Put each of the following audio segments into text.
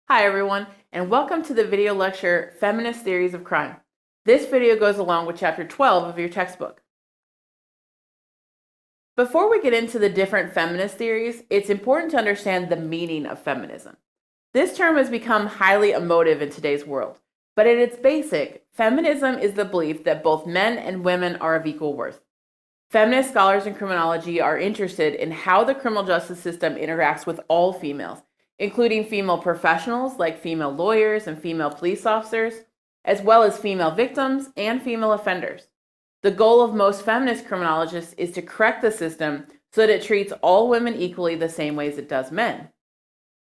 Hi everyone, and welcome to the video lecture, Feminist Theories of Crime. This video goes along with chapter 12 of your textbook. Before we get into the different feminist theories, it's important to understand the meaning of feminism. This term has become highly emotive in today's world, but at its basic, feminism is the belief that both men and women are of equal worth. Feminist scholars in criminology are interested in how the criminal justice system interacts with all females, including female professionals like female lawyers and female police officers, as well as female victims and female offenders. The goal of most feminist criminologists is to correct the system so that it treats all women equally the same way as it does men.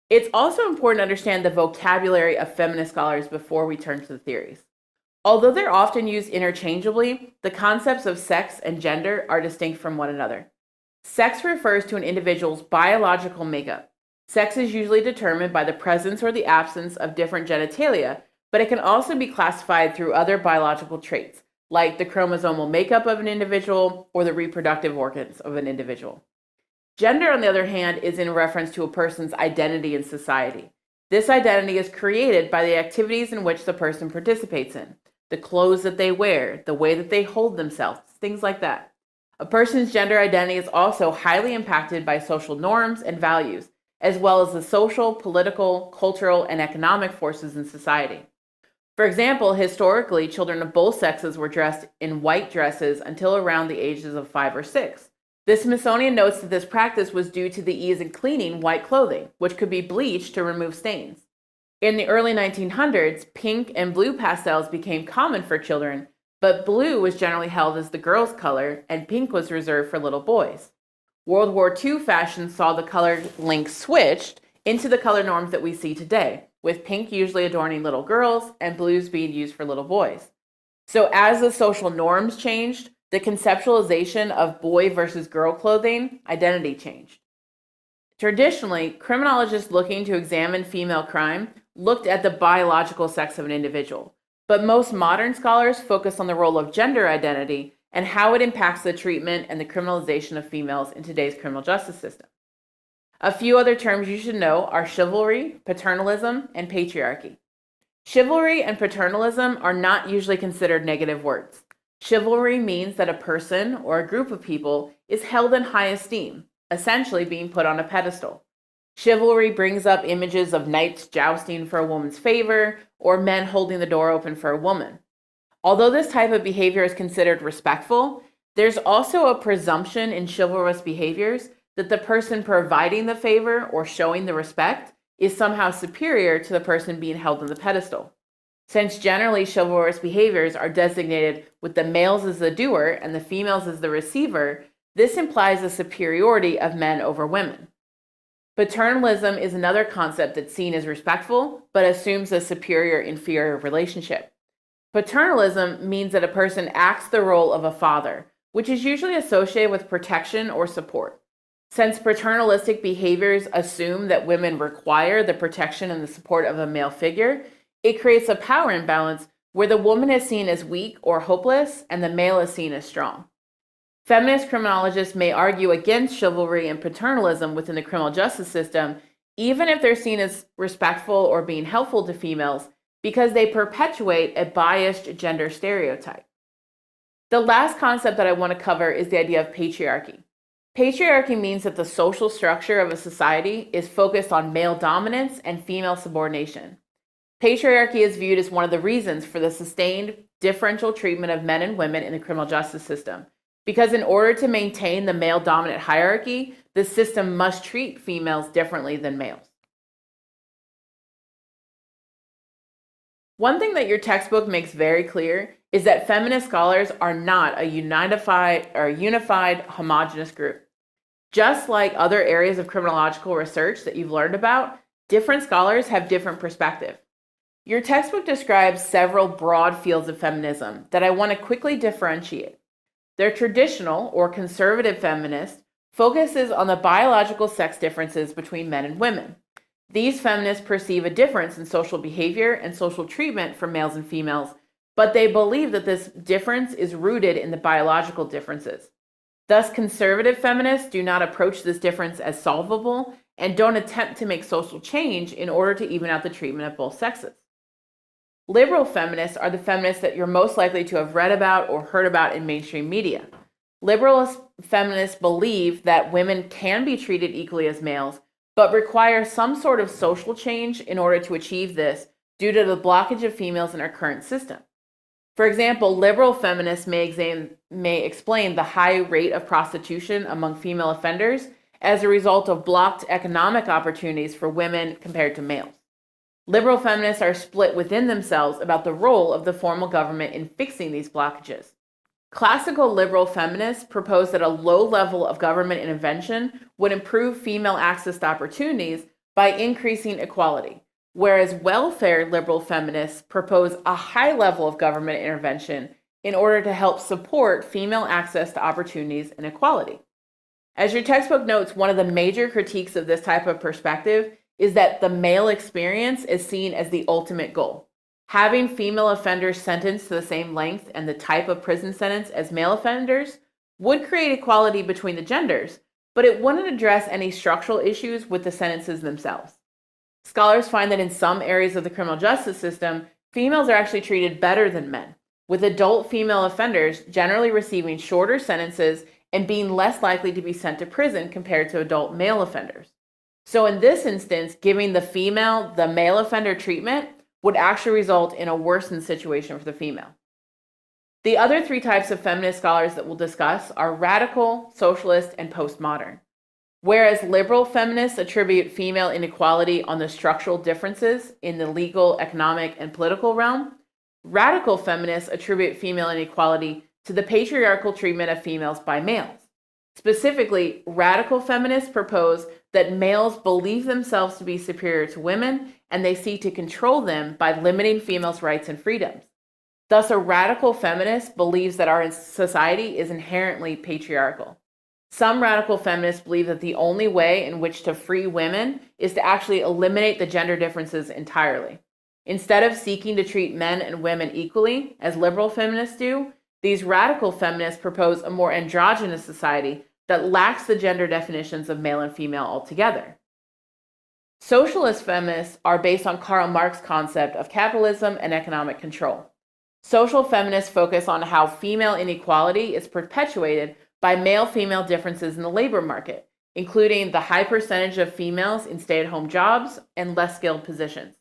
It's also important to understand the vocabulary of feminist scholars before we turn to the theories. Although they're often used interchangeably, the concepts of sex and gender are distinct from one another. Sex refers to an individual's biological makeup. Sex is usually determined by the presence or the absence of different genitalia, but it can also be classified through other biological traits, like the chromosomal makeup of an individual or the reproductive organs of an individual. Gender, on the other hand, is in reference to a person's identity in society. This identity is created by the activities in which the person participates in, the clothes that they wear, the way that they hold themselves, things like that. A person's gender identity is also highly impacted by social norms and values, as well as the social, political, cultural, and economic forces in society. For example, historically, children of both sexes were dressed in white dresses until around the ages of 5 or 6. The Smithsonian notes that this practice was due to the ease in cleaning white clothing, which could be bleached to remove stains. In the early 1900s, pink and blue pastels became common for children, but blue was generally held as the girls' color and pink was reserved for little boys. World War II fashion saw the color link switched into the color norms that we see today, with pink usually adorning little girls and blues being used for little boys. So as the social norms changed, the conceptualization of boy versus girl clothing identity changed. Traditionally, criminologists looking to examine female crime looked at the biological sex of an individual, but most modern scholars focus on the role of gender identity and how it impacts the treatment and the criminalization of females in today's criminal justice system. A few other terms you should know are chivalry, paternalism, and patriarchy. Chivalry and paternalism are not usually considered negative words. Chivalry means that a person or a group of people is held in high esteem, essentially being put on a pedestal. Chivalry brings up images of knights jousting for a woman's favor or men holding the door open for a woman. Although this type of behavior is considered respectful, there's also a presumption in chivalrous behaviors that the person providing the favor or showing the respect is somehow superior to the person being held on the pedestal. Since generally chivalrous behaviors are designated with the males as the doer and the females as the receiver, this implies a superiority of men over women. Paternalism is another concept that's seen as respectful, but assumes a superior-inferior relationship. Paternalism means that a person acts the role of a father, which is usually associated with protection or support. Since paternalistic behaviors assume that women require the protection and the support of a male figure, it creates a power imbalance where the woman is seen as weak or hopeless and the male is seen as strong. Feminist criminologists may argue against chivalry and paternalism within the criminal justice system, even if they're seen as respectful or being helpful to females, because they perpetuate a biased gender stereotype. The last concept that I want to cover is the idea of patriarchy. Patriarchy means that the social structure of a society is focused on male dominance and female subordination. Patriarchy is viewed as one of the reasons for the sustained differential treatment of men and women in the criminal justice system, because in order to maintain the male-dominant hierarchy, the system must treat females differently than males. One thing that your textbook makes very clear is that feminist scholars are not a unified, homogeneous group. Just like other areas of criminological research that you've learned about, different scholars have different perspectives. Your textbook describes several broad fields of feminism that I want to quickly differentiate. Their traditional or conservative feminist focuses on the biological sex differences between men and women. These feminists perceive a difference in social behavior and social treatment for males and females, but they believe that this difference is rooted in the biological differences. Thus, conservative feminists do not approach this difference as solvable and don't attempt to make social change in order to even out the treatment of both sexes. Liberal feminists are the feminists that you're most likely to have read about or heard about in mainstream media. Liberal feminists believe that women can be treated equally as males, but require some sort of social change in order to achieve this due to the blockage of females in our current system. For example, liberal feminists may explain the high rate of prostitution among female offenders as a result of blocked economic opportunities for women compared to males. Liberal feminists are split within themselves about the role of the formal government in fixing these blockages. Classical liberal feminists propose that a low level of government intervention would improve female access to opportunities by increasing equality, whereas welfare liberal feminists propose a high level of government intervention in order to help support female access to opportunities and equality. As your textbook notes, one of the major critiques of this type of perspective is that the male experience is seen as the ultimate goal. Having female offenders sentenced to the same length and the type of prison sentence as male offenders would create equality between the genders, but it wouldn't address any structural issues with the sentences themselves. Scholars find that in some areas of the criminal justice system, females are actually treated better than men, with adult female offenders generally receiving shorter sentences and being less likely to be sent to prison compared to adult male offenders. So in this instance, giving the female the male offender treatment would actually result in a worsened situation for the female. The other three types of feminist scholars that we'll discuss are radical, socialist, and postmodern. Whereas liberal feminists attribute female inequality on the structural differences in the legal, economic, and political realm, radical feminists attribute female inequality to the patriarchal treatment of females by males. Specifically, radical feminists propose that males believe themselves to be superior to women, and they seek to control them by limiting females' rights and freedoms. Thus, a radical feminist believes that our society is inherently patriarchal. Some radical feminists believe that the only way in which to free women is to actually eliminate the gender differences entirely. Instead of seeking to treat men and women equally, as liberal feminists do, these radical feminists propose a more androgynous society that lacks the gender definitions of male and female altogether. Socialist feminists are based on Karl Marx's concept of capitalism and economic control. Social feminists focus on how female inequality is perpetuated by male-female differences in the labor market, including the high percentage of females in stay-at-home jobs and less skilled positions.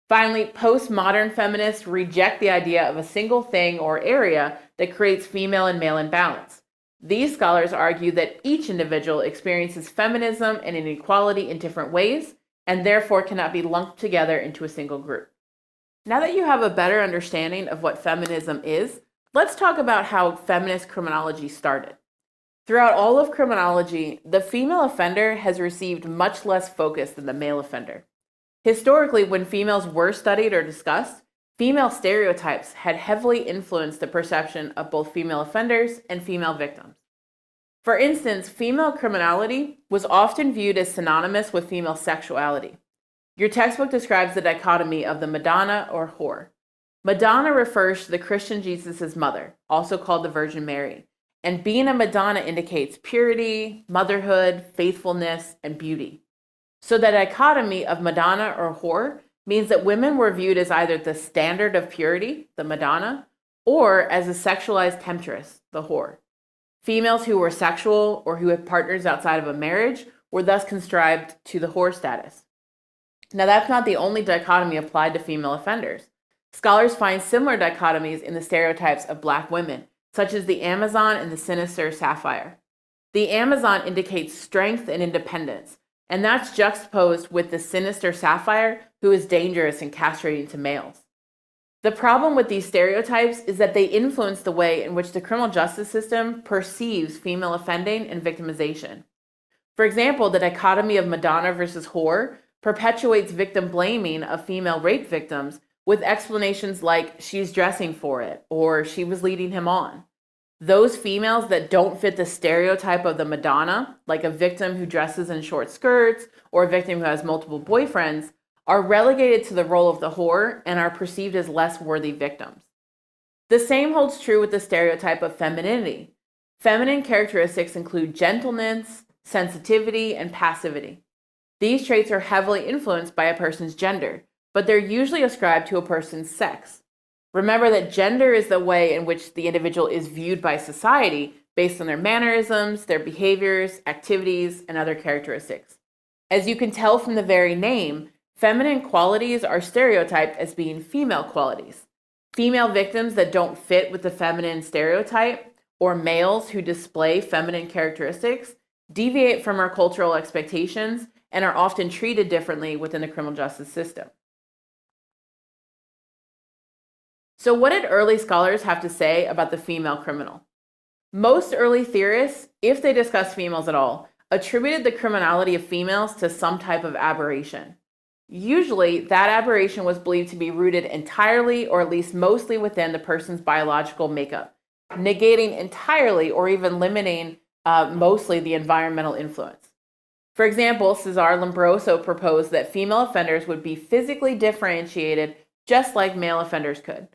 Finally, postmodern feminists reject the idea of a single thing or area that creates female and male imbalance. These scholars argue that each individual experiences feminism and inequality in different ways, and therefore cannot be lumped together into a single group. Now that you have a better understanding of what feminism is, let's talk about how feminist criminology started. Throughout all of criminology, the female offender has received much less focus than the male offender. Historically, when females were studied or discussed, female stereotypes had heavily influenced the perception of both female offenders and female victims. For instance, female criminality was often viewed as synonymous with female sexuality. Your textbook describes the dichotomy of the Madonna or whore. Madonna refers to the Christian Jesus' mother, also called the Virgin Mary, and being a Madonna indicates purity, motherhood, faithfulness, and beauty. So the dichotomy of Madonna or whore means that women were viewed as either the standard of purity, the Madonna, or as a sexualized temptress, the whore. Females who were sexual or who had partners outside of a marriage were thus conscribed to the whore status. Now, that's not the only dichotomy applied to female offenders. Scholars find similar dichotomies in the stereotypes of Black women, such as the Amazon and the sinister sapphire. The Amazon indicates strength and independence, and that's juxtaposed with the sinister sapphire, who is dangerous and castrating to males. The problem with these stereotypes is that they influence the way in which the criminal justice system perceives female offending and victimization. For example, the dichotomy of Madonna versus whore perpetuates victim blaming of female rape victims with explanations like she's dressing for it or she was leading him on. Those females that don't fit the stereotype of the Madonna, like a victim who dresses in short skirts or a victim who has multiple boyfriends, are relegated to the role of the whore and are perceived as less worthy victims. The same holds true with the stereotype of femininity. Feminine characteristics include gentleness, sensitivity, and passivity. These traits are heavily influenced by a person's gender, but they're usually ascribed to a person's sex. Remember that gender is the way in which the individual is viewed by society based on their mannerisms, their behaviors, activities, and other characteristics. As you can tell from the very name, feminine qualities are stereotyped as being female qualities. Female victims that don't fit with the feminine stereotype, or males who display feminine characteristics, deviate from our cultural expectations and are often treated differently within the criminal justice system. So what did early scholars have to say about the female criminal? Most early theorists, if they discussed females at all, attributed the criminality of females to some type of aberration. Usually, that aberration was believed to be rooted entirely or at least mostly within the person's biological makeup, negating entirely or even limiting mostly the environmental influence. For example, Cesare Lombroso proposed that female offenders would be physically differentiated just like male offenders could.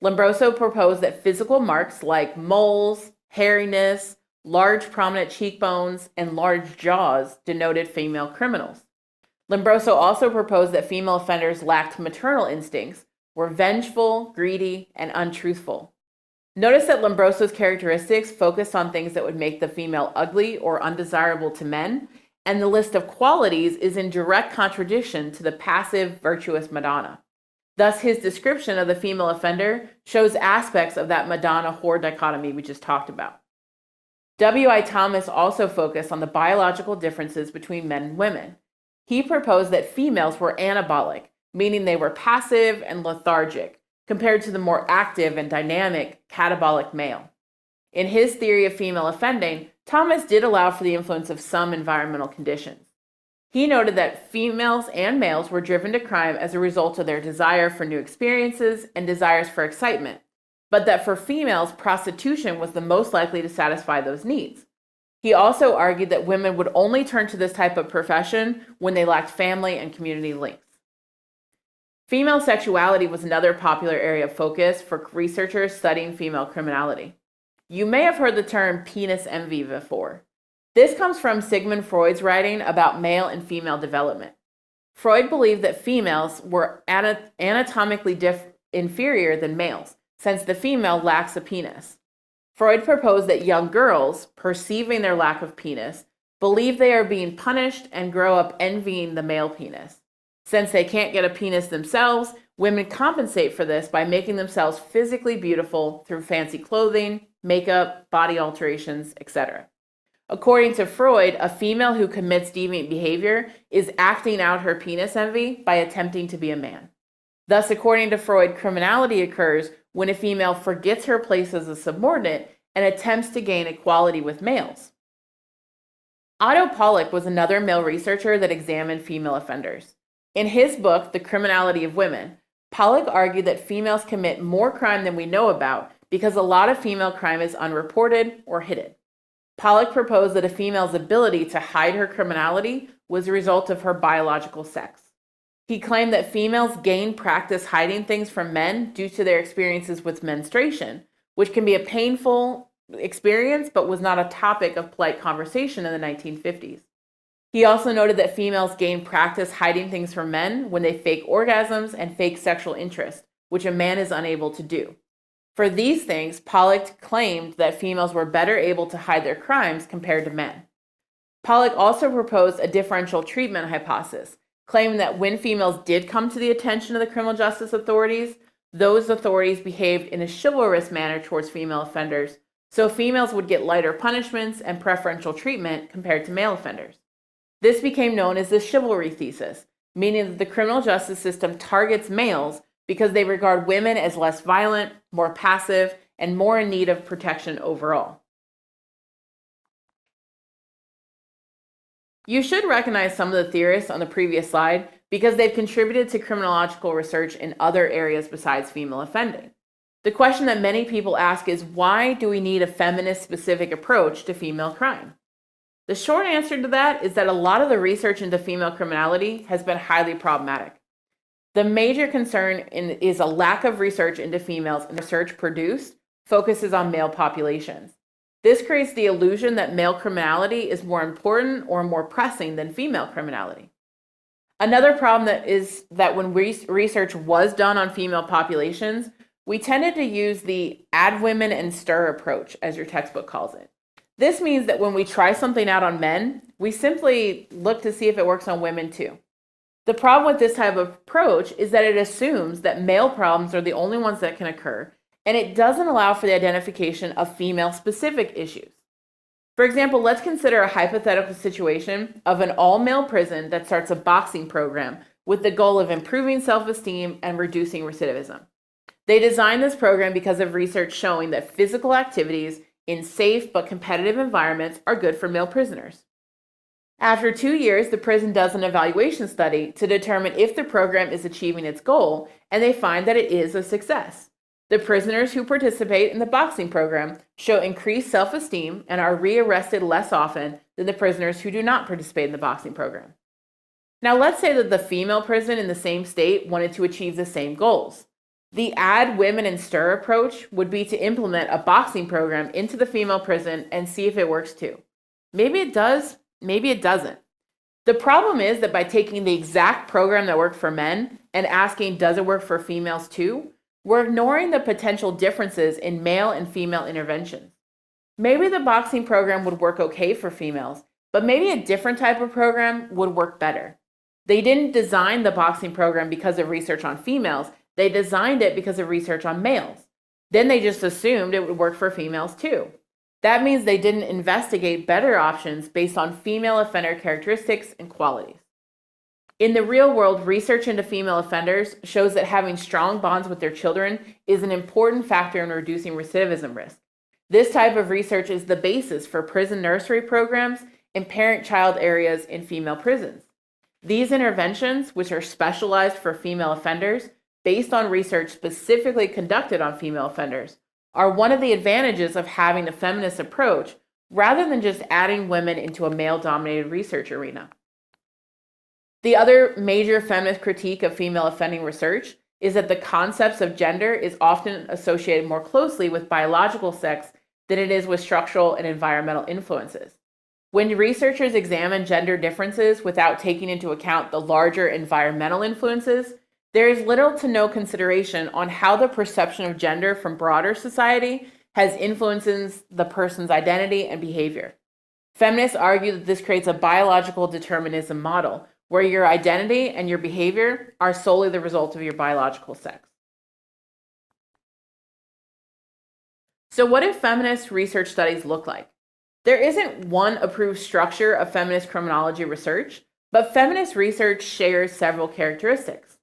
Lombroso proposed that physical marks like moles, hairiness, large prominent cheekbones, and large jaws denoted female criminals. Lombroso also proposed that female offenders lacked maternal instincts, were vengeful, greedy, and untruthful. Notice that Lombroso's characteristics focused on things that would make the female ugly or undesirable to men, and the list of qualities is in direct contradiction to the passive, virtuous Madonna. Thus, his description of the female offender shows aspects of that Madonna-whore dichotomy we just talked about. W.I. Thomas also focused on the biological differences between men and women. He proposed that females were anabolic, meaning they were passive and lethargic, compared to the more active and dynamic catabolic male. In his theory of female offending, Thomas did allow for the influence of some environmental conditions. He noted that females and males were driven to crime as a result of their desire for new experiences and desires for excitement, but that for females, prostitution was the most likely to satisfy those needs. He also argued that women would only turn to this type of profession when they lacked family and community links. Female sexuality was another popular area of focus for researchers studying female criminality. You may have heard the term penis envy before. This comes from Sigmund Freud's writing about male and female development. Freud believed that females were anatomically inferior than males, since the female lacks a penis. Freud proposed that young girls, perceiving their lack of penis, believe they are being punished and grow up envying the male penis. Since they can't get a penis themselves, women compensate for this by making themselves physically beautiful through fancy clothing, makeup, body alterations, etc. According to Freud, a female who commits deviant behavior is acting out her penis envy by attempting to be a man. Thus, according to Freud, criminality occurs when a female forgets her place as a subordinate and attempts to gain equality with males. Otto Pollack was another male researcher that examined female offenders. In his book, The Criminality of Women, Pollack argued that females commit more crime than we know about because a lot of female crime is unreported or hidden. Pollack proposed that a female's ability to hide her criminality was a result of her biological sex. He claimed that females gain practice hiding things from men due to their experiences with menstruation, which can be a painful experience but was not a topic of polite conversation in the 1950s. He also noted that females gain practice hiding things from men when they fake orgasms and fake sexual interest, which a man is unable to do. For these things, Pollack claimed that females were better able to hide their crimes compared to men. Pollack also proposed a differential treatment hypothesis, claiming that when females did come to the attention of the criminal justice authorities, those authorities behaved in a chivalrous manner towards female offenders, so females would get lighter punishments and preferential treatment compared to male offenders. This became known as the chivalry thesis, meaning that the criminal justice system targets males because they regard women as less violent, more passive, and more in need of protection overall. You should recognize some of the theorists on the previous slide because they've contributed to criminological research in other areas besides female offending. The question that many people ask is, why do we need a feminist-specific approach to female crime? The short answer to that is that a lot of the research into female criminality has been highly problematic. The major concern is a lack of research into females, and the research produced focuses on male populations. This creates the illusion that male criminality is more important or more pressing than female criminality. Another problem is that when research was done on female populations, we tended to use the add women and stir approach, as your textbook calls it. This means that when we try something out on men, we simply look to see if it works on women too. The problem with this type of approach is that it assumes that male problems are the only ones that can occur, and it doesn't allow for the identification of female-specific issues. For example, let's consider a hypothetical situation of an all-male prison that starts a boxing program with the goal of improving self-esteem and reducing recidivism. They designed this program because of research showing that physical activities in safe but competitive environments are good for male prisoners. After 2 years, the prison does an evaluation study to determine if the program is achieving its goal, and they find that it is a success. The prisoners who participate in the boxing program show increased self-esteem and are rearrested less often than the prisoners who do not participate in the boxing program. Now, let's say that the female prison in the same state wanted to achieve the same goals. The add women and stir approach would be to implement a boxing program into the female prison and see if it works too. Maybe it does, maybe it doesn't. The problem is that by taking the exact program that worked for men and asking, does it work for females too, we're ignoring the potential differences in male and female interventions. Maybe the boxing program would work okay for females, but maybe a different type of program would work better. They didn't design the boxing program because of research on females. They designed it because of research on males. Then they just assumed it would work for females too. That means they didn't investigate better options based on female offender characteristics and qualities. In the real world, research into female offenders shows that having strong bonds with their children is an important factor in reducing recidivism risk. This type of research is the basis for prison nursery programs and parent-child areas in female prisons. These interventions, which are specialized for female offenders, based on research specifically conducted on female offenders, are one of the advantages of having a feminist approach rather than just adding women into a male-dominated research arena. The other major feminist critique of female offending research is that the concepts of gender is often associated more closely with biological sex than it is with structural and environmental influences. When researchers examine gender differences without taking into account the larger environmental influences, there is little to no consideration on how the perception of gender from broader society has influences the person's identity and behavior. Feminists argue that this creates a biological determinism model, where your identity and your behavior are solely the result of your biological sex. So what do feminist research studies look like? There isn't one approved structure of feminist criminology research, but feminist research shares several characteristics.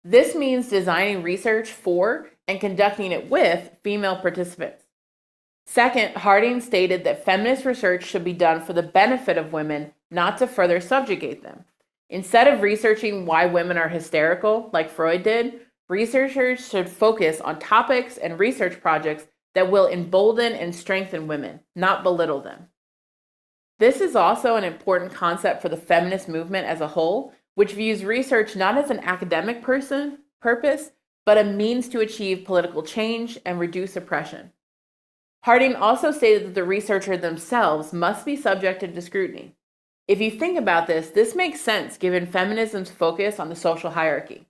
This means designing research for and conducting it with female participants. Second, Harding stated that feminist research should be done for the benefit of women, not to further subjugate them. Instead of researching why women are hysterical, like Freud did, researchers should focus on topics and research projects that will embolden and strengthen women, not belittle them. This is also an important concept for the feminist movement as a whole, which views research not as an academic purpose, but a means to achieve political change and reduce oppression. Harding also stated that the researcher themselves must be subjected to scrutiny. If you think about this, this makes sense given feminism's focus on the social hierarchy.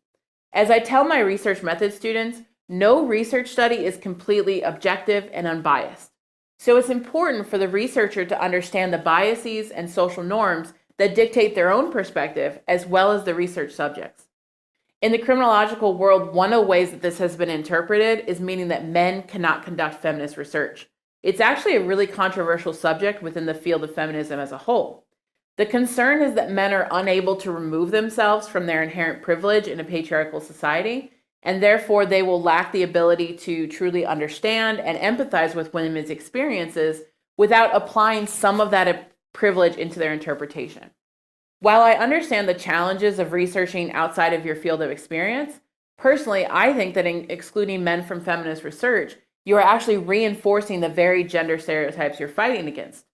As I tell my research method students, no research study is completely objective and unbiased. So it's important for the researcher to understand the biases and social norms that dictate their own perspective as well as the research subjects. In the criminological world, one of the ways that this has been interpreted is meaning that men cannot conduct feminist research. It's actually a really controversial subject within the field of feminism as a whole. The concern is that men are unable to remove themselves from their inherent privilege in a patriarchal society, and therefore they will lack the ability to truly understand and empathize with women's experiences without applying some of that privilege into their interpretation. While I understand the challenges of researching outside of your field of experience, personally, I think that in excluding men from feminist research, you are actually reinforcing the very gender stereotypes you're fighting against.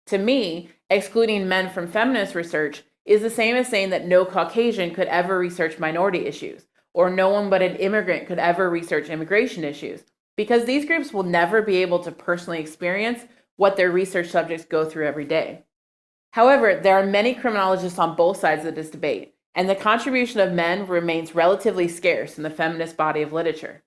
To me, excluding men from feminist research is the same as saying that no Caucasian could ever research minority issues, or no one but an immigrant could ever research immigration issues, because these groups will never be able to personally experience what their research subjects go through every day. However, there are many criminologists on both sides of this debate, and the contribution of men remains relatively scarce in the feminist body of literature.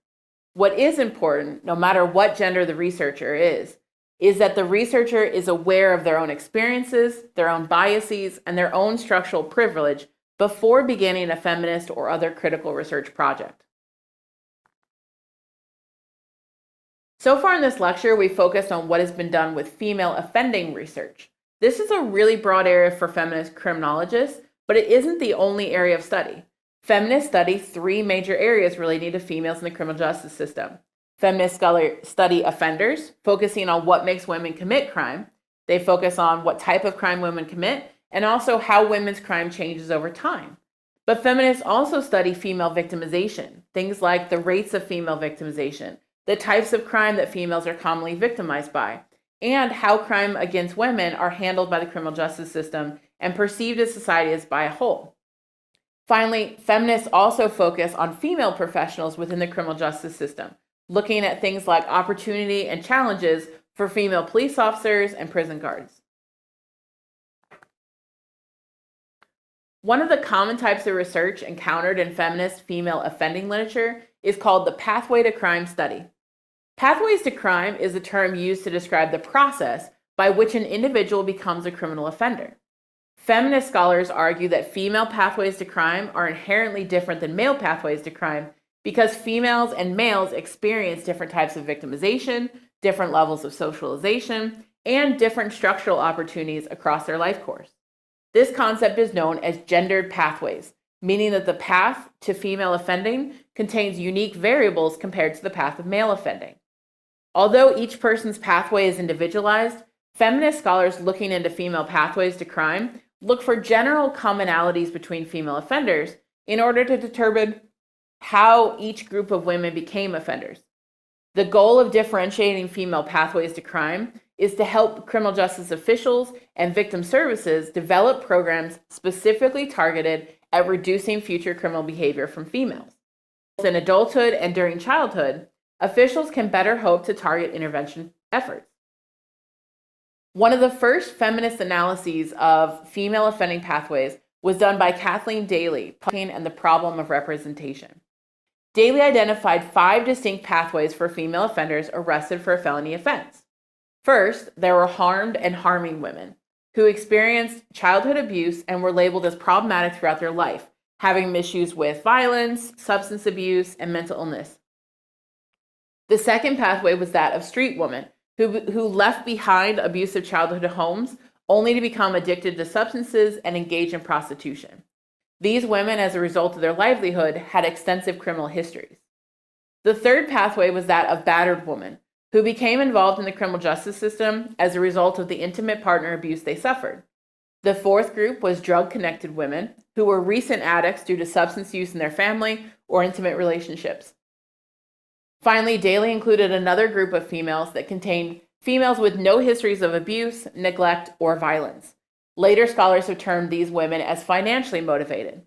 What is important, no matter what gender the researcher is that the researcher is aware of their own experiences, their own biases, and their own structural privilege before beginning a feminist or other critical research project. So far in this lecture, we focused on what has been done with female offending research. This is a really broad area for feminist criminologists, but it isn't the only area of study. Feminists study three major areas relating to females in the criminal justice system. Feminists study offenders, focusing on what makes women commit crime. They focus on what type of crime women commit, and also how women's crime changes over time. But feminists also study female victimization, things like the rates of female victimization, the types of crime that females are commonly victimized by, and how crime against women are handled by the criminal justice system and perceived as society as by a whole. Finally, feminists also focus on female professionals within the criminal justice system, looking at things like opportunity and challenges for female police officers and prison guards. One of the common types of research encountered in feminist female offending literature is called the pathway to crime study. Pathways to crime is a term used to describe the process by which an individual becomes a criminal offender. Feminist scholars argue that female pathways to crime are inherently different than male pathways to crime because females and males experience different types of victimization, different levels of socialization, and different structural opportunities across their life course. This concept is known as gendered pathways, meaning that the path to female offending contains unique variables compared to the path of male offending. Although each person's pathway is individualized, feminist scholars looking into female pathways to crime look for general commonalities between female offenders in order to determine how each group of women became offenders. The goal of differentiating female pathways to crime is to help criminal justice officials and victim services develop programs specifically targeted at reducing future criminal behavior from females. Both in adulthood and during childhood, officials can better hope to target intervention efforts. One of the first feminist analyses of female offending pathways was done by Kathleen Daly, and the problem of representation. Daly identified 5 distinct pathways for female offenders arrested for a felony offense. First, there were harmed and harming women who experienced childhood abuse and were labeled as problematic throughout their life, having issues with violence, substance abuse, and mental illness. The second pathway was that of street women who left behind abusive childhood homes only to become addicted to substances and engage in prostitution. These women, as a result of their livelihood, had extensive criminal histories. The third pathway was that of battered women who became involved in the criminal justice system as a result of the intimate partner abuse they suffered. The fourth group was drug-connected women who were recent addicts due to substance use in their family or intimate relationships. Finally, Daly included another group of females that contained females with no histories of abuse, neglect, or violence. Later scholars have termed these women as financially motivated.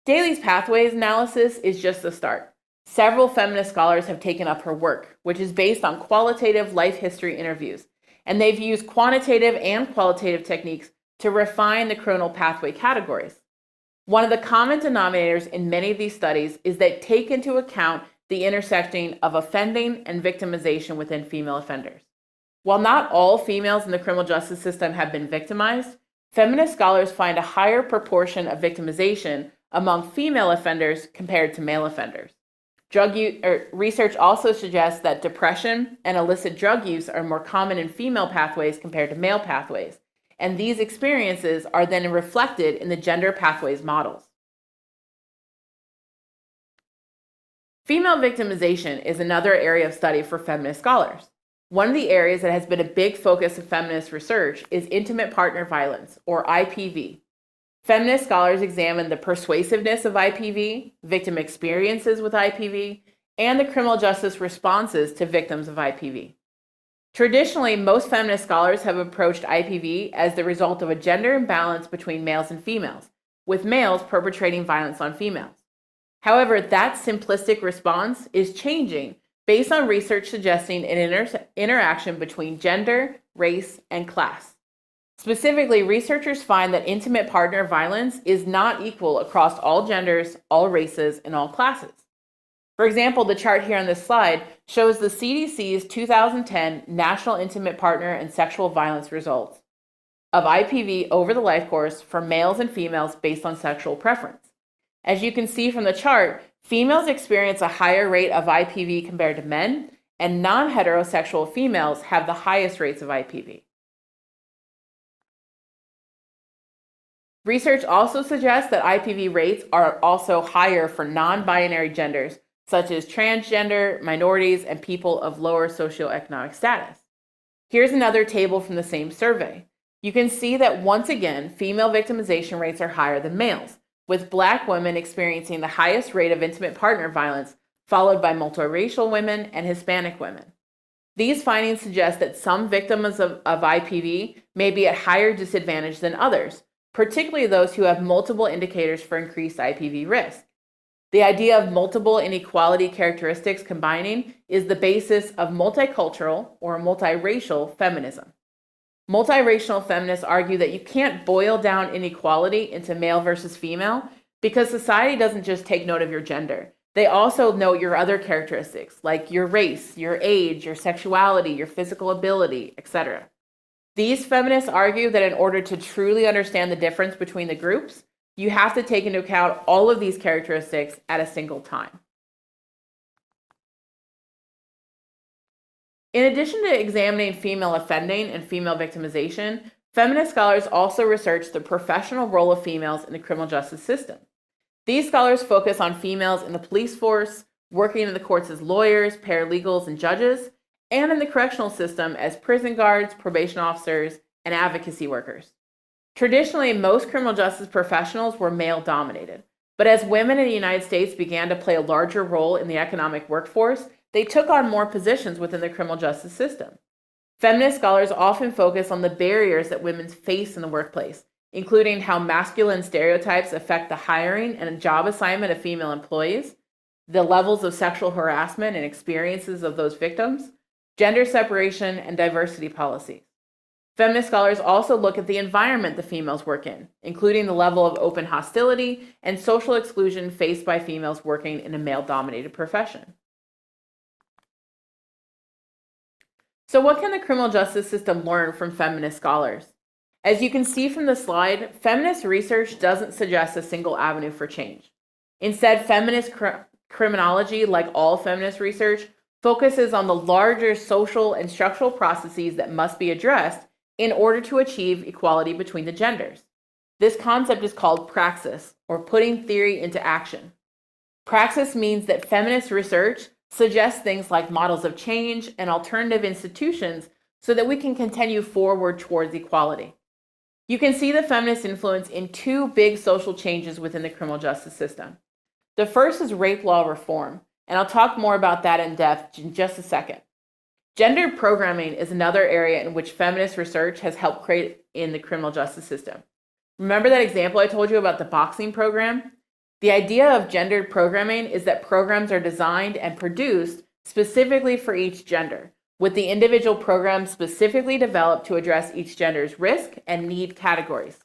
Daly's pathways analysis is just the start. Several feminist scholars have taken up her work, which is based on qualitative life history interviews, and they've used quantitative and qualitative techniques to refine the criminal pathway categories. One of the common denominators in many of these studies is that take into account the intersecting of offending and victimization within female offenders. While not all females in the criminal justice system have been victimized, feminist scholars find a higher proportion of victimization among female offenders compared to male offenders. Research also suggests that depression and illicit drug use are more common in female pathways compared to male pathways, and these experiences are then reflected in the gender pathways models. Female victimization is another area of study for feminist scholars. One of the areas that has been a big focus of feminist research is intimate partner violence, or IPV. Feminist scholars examine the persuasiveness of IPV, victim experiences with IPV, and the criminal justice responses to victims of IPV. Traditionally, most feminist scholars have approached IPV as the result of a gender imbalance between males and females, with males perpetrating violence on females. However, that simplistic response is changing based on research suggesting an interaction between gender, race, and class. Specifically, researchers find that intimate partner violence is not equal across all genders, all races, and all classes. For example, the chart here on this slide shows the CDC's 2010 National Intimate Partner and Sexual Violence results of IPV over the life course for males and females based on sexual preference. As you can see from the chart, females experience a higher rate of IPV compared to men, and non-heterosexual females have the highest rates of IPV. Research also suggests that IPV rates are also higher for non-binary genders, such as transgender, minorities, and people of lower socioeconomic status. Here's another table from the same survey. You can see that once again, female victimization rates are higher than males, with Black women experiencing the highest rate of intimate partner violence, followed by multiracial women and Hispanic women. These findings suggest that some victims of IPV may be at higher disadvantage than others, particularly those who have multiple indicators for increased IPV risk. The idea of multiple inequality characteristics combining is the basis of multicultural or multiracial feminism. Multiracial feminists argue that you can't boil down inequality into male versus female because society doesn't just take note of your gender. They also note your other characteristics like your race, your age, your sexuality, your physical ability, etc. These feminists argue that in order to truly understand the difference between the groups, you have to take into account all of these characteristics at a single time. In addition to examining female offending and female victimization, feminist scholars also research the professional role of females in the criminal justice system. These scholars focus on females in the police force, working in the courts as lawyers, paralegals, and judges, and in the correctional system as prison guards, probation officers, and advocacy workers. Traditionally, most criminal justice professionals were male-dominated, but as women in the United States began to play a larger role in the economic workforce, they took on more positions within the criminal justice system. Feminist scholars often focus on the barriers that women face in the workplace, including how masculine stereotypes affect the hiring and job assignment of female employees, the levels of sexual harassment and experiences of those victims, gender separation, and diversity policies. Feminist scholars also look at the environment the females work in, including the level of open hostility and social exclusion faced by females working in a male-dominated profession. So what can the criminal justice system learn from feminist scholars? As you can see from the slide, feminist research doesn't suggest a single avenue for change. Instead, feminist criminology, like all feminist research, focuses on the larger social and structural processes that must be addressed in order to achieve equality between the genders. This concept is called praxis, or putting theory into action. Praxis means that feminist research suggests things like models of change and alternative institutions so that we can continue forward towards equality. You can see the feminist influence in two big social changes within the criminal justice system. The first is rape law reform, and I'll talk more about that in depth in just a second. Gendered programming is another area in which feminist research has helped create in the criminal justice system. Remember that example I told you about the boxing program? The idea of gendered programming is that programs are designed and produced specifically for each gender, with the individual program specifically developed to address each gender's risk and need categories.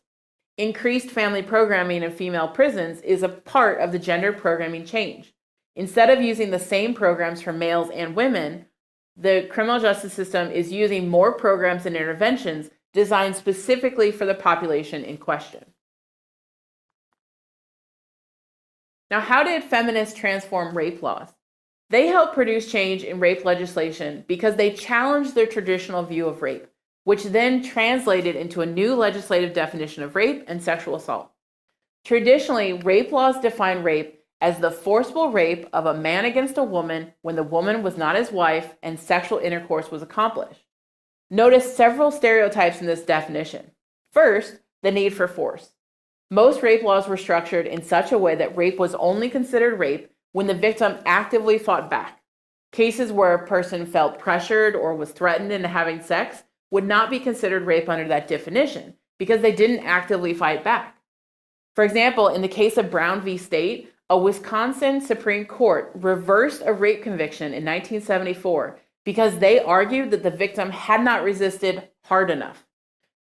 Increased family programming in female prisons is a part of the gendered programming change. Instead of using the same programs for males and women, the criminal justice system is using more programs and interventions designed specifically for the population in question. Now, how did feminists transform rape laws? They helped produce change in rape legislation because they challenged their traditional view of rape, which then translated into a new legislative definition of rape and sexual assault. Traditionally, rape laws define rape as the forcible rape of a man against a woman when the woman was not his wife and sexual intercourse was accomplished. Notice several stereotypes in this definition. First, the need for force. Most rape laws were structured in such a way that rape was only considered rape when the victim actively fought back. Cases where a person felt pressured or was threatened into having sex would not be considered rape under that definition because they didn't actively fight back. For example, in the case of Brown v. State, a Wisconsin Supreme Court reversed a rape conviction in 1974 because they argued that the victim had not resisted hard enough.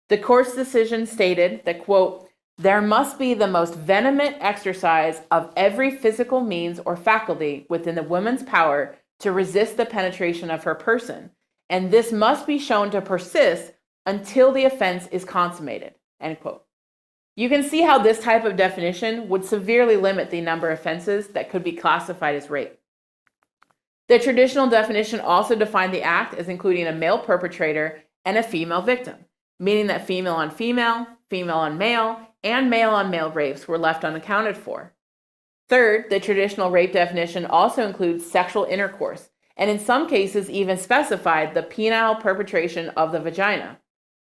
The court's decision stated that, quote, there must be the most vehement exercise of every physical means or faculty within the woman's power to resist the penetration of her person, and this must be shown to persist until the offense is consummated, end quote. You can see how this type of definition would severely limit the number of offenses that could be classified as rape. The traditional definition also defined the act as including a male perpetrator and a female victim, meaning that female on female, female on male, and male on male rapes were left unaccounted for. Third, the traditional rape definition also includes sexual intercourse, and in some cases even specified the penile perpetration of the vagina.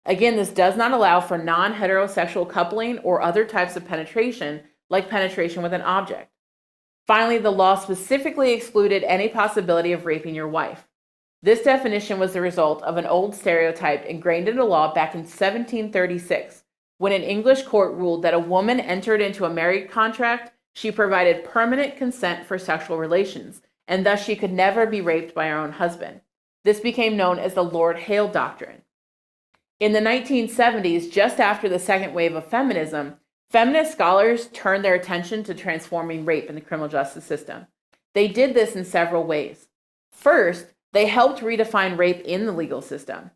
Again, this does not allow for non-heterosexual coupling or other types of penetration, like penetration with an object. Finally, the law specifically excluded any possibility of raping your wife. This definition was the result of an old stereotype ingrained into law back in 1736, when an English court ruled that a woman entered into a marriage contract, she provided permanent consent for sexual relations, and thus she could never be raped by her own husband. This became known as the Lord Hale Doctrine. In the 1970s, just after the second wave of feminism, feminist scholars turned their attention to transforming rape in the criminal justice system. They did this in several ways. First, they helped redefine rape in the legal system.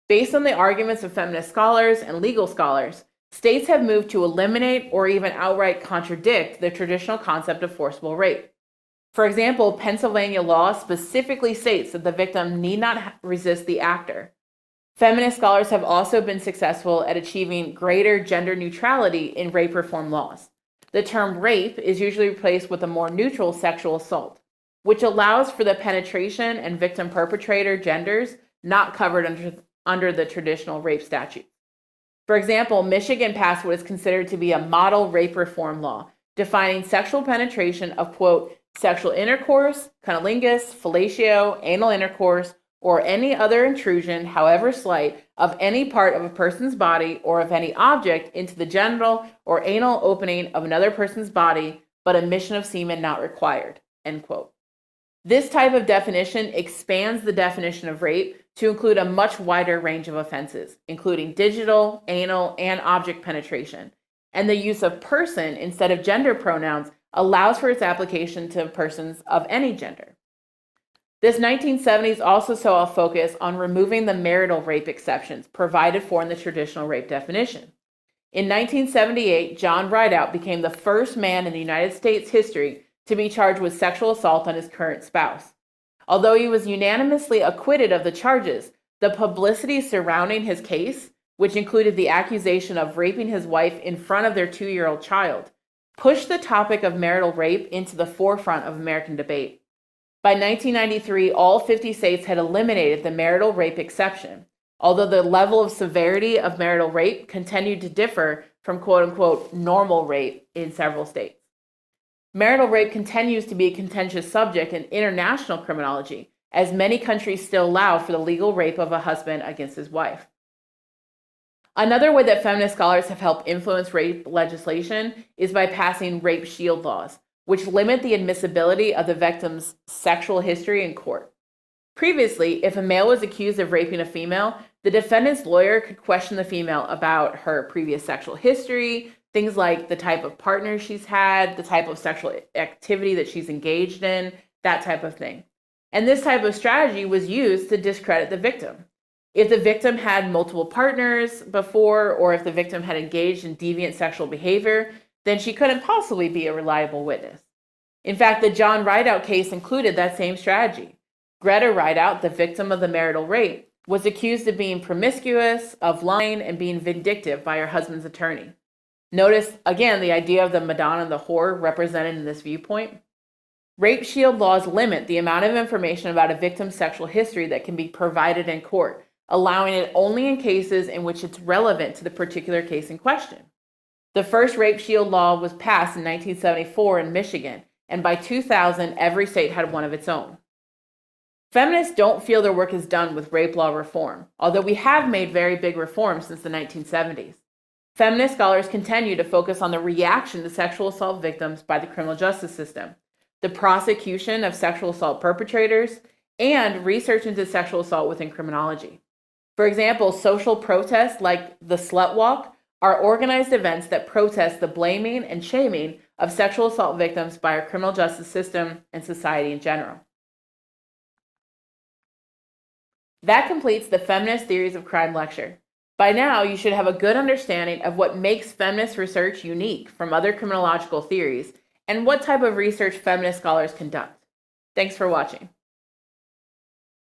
Based on the arguments of feminist scholars and legal scholars, states have moved to eliminate or even outright contradict the traditional concept of forcible rape. For example, Pennsylvania law specifically states that the victim need not resist the actor. Feminist scholars have also been successful at achieving greater gender neutrality in rape reform laws. The term rape is usually replaced with a more neutral sexual assault, which allows for the penetration and victim-perpetrator genders not covered under the traditional rape statute. For example, Michigan passed what is considered to be a model rape reform law, defining sexual penetration of, quote, sexual intercourse, cunnilingus, fellatio, anal intercourse, or any other intrusion, however slight, of any part of a person's body or of any object into the genital or anal opening of another person's body, but emission of semen not required, end quote. This type of definition expands the definition of rape to include a much wider range of offenses, including digital, anal, and object penetration. And the use of person instead of gender pronouns allows for its application to persons of any gender. This 1970s also saw a focus on removing the marital rape exceptions provided for in the traditional rape definition. In 1978, John Rideout became the first man in the United States history to be charged with sexual assault on his current spouse. Although he was unanimously acquitted of the charges, the publicity surrounding his case, which included the accusation of raping his wife in front of their 2-year-old child, pushed the topic of marital rape into the forefront of American debate. By 1993, all 50 states had eliminated the marital rape exception, although the level of severity of marital rape continued to differ from quote-unquote normal rape in several states. Marital rape continues to be a contentious subject in international criminology, as many countries still allow for the legal rape of a husband against his wife. Another way that feminist scholars have helped influence rape legislation is by passing rape shield laws, which limit the admissibility of the victim's sexual history in court. Previously, if a male was accused of raping a female, the defendant's lawyer could question the female about her previous sexual history, things like the type of partner she's had, the type of sexual activity that she's engaged in, that type of thing. And this type of strategy was used to discredit the victim. If the victim had multiple partners before, or if the victim had engaged in deviant sexual behavior, then she couldn't possibly be a reliable witness. In fact, the John Rideout case included that same strategy. Greta Rideout, the victim of the marital rape, was accused of being promiscuous, of lying, and being vindictive by her husband's attorney. Notice, again, the idea of the Madonna and the whore represented in this viewpoint. Rape shield laws limit the amount of information about a victim's sexual history that can be provided in court, allowing it only in cases in which it's relevant to the particular case in question. The first rape shield law was passed in 1974 in Michigan, and by 2000, every state had one of its own. Feminists don't feel their work is done with rape law reform, although we have made very big reforms since the 1970s. Feminist scholars continue to focus on the reaction to sexual assault victims by the criminal justice system, the prosecution of sexual assault perpetrators, and research into sexual assault within criminology. For example, social protests like the Slut Walk are organized events that protest the blaming and shaming of sexual assault victims by our criminal justice system and society in general. That completes the Feminist Theories of Crime lecture. By now, you should have a good understanding of what makes feminist research unique from other criminological theories and what type of research feminist scholars conduct. Thanks for watching.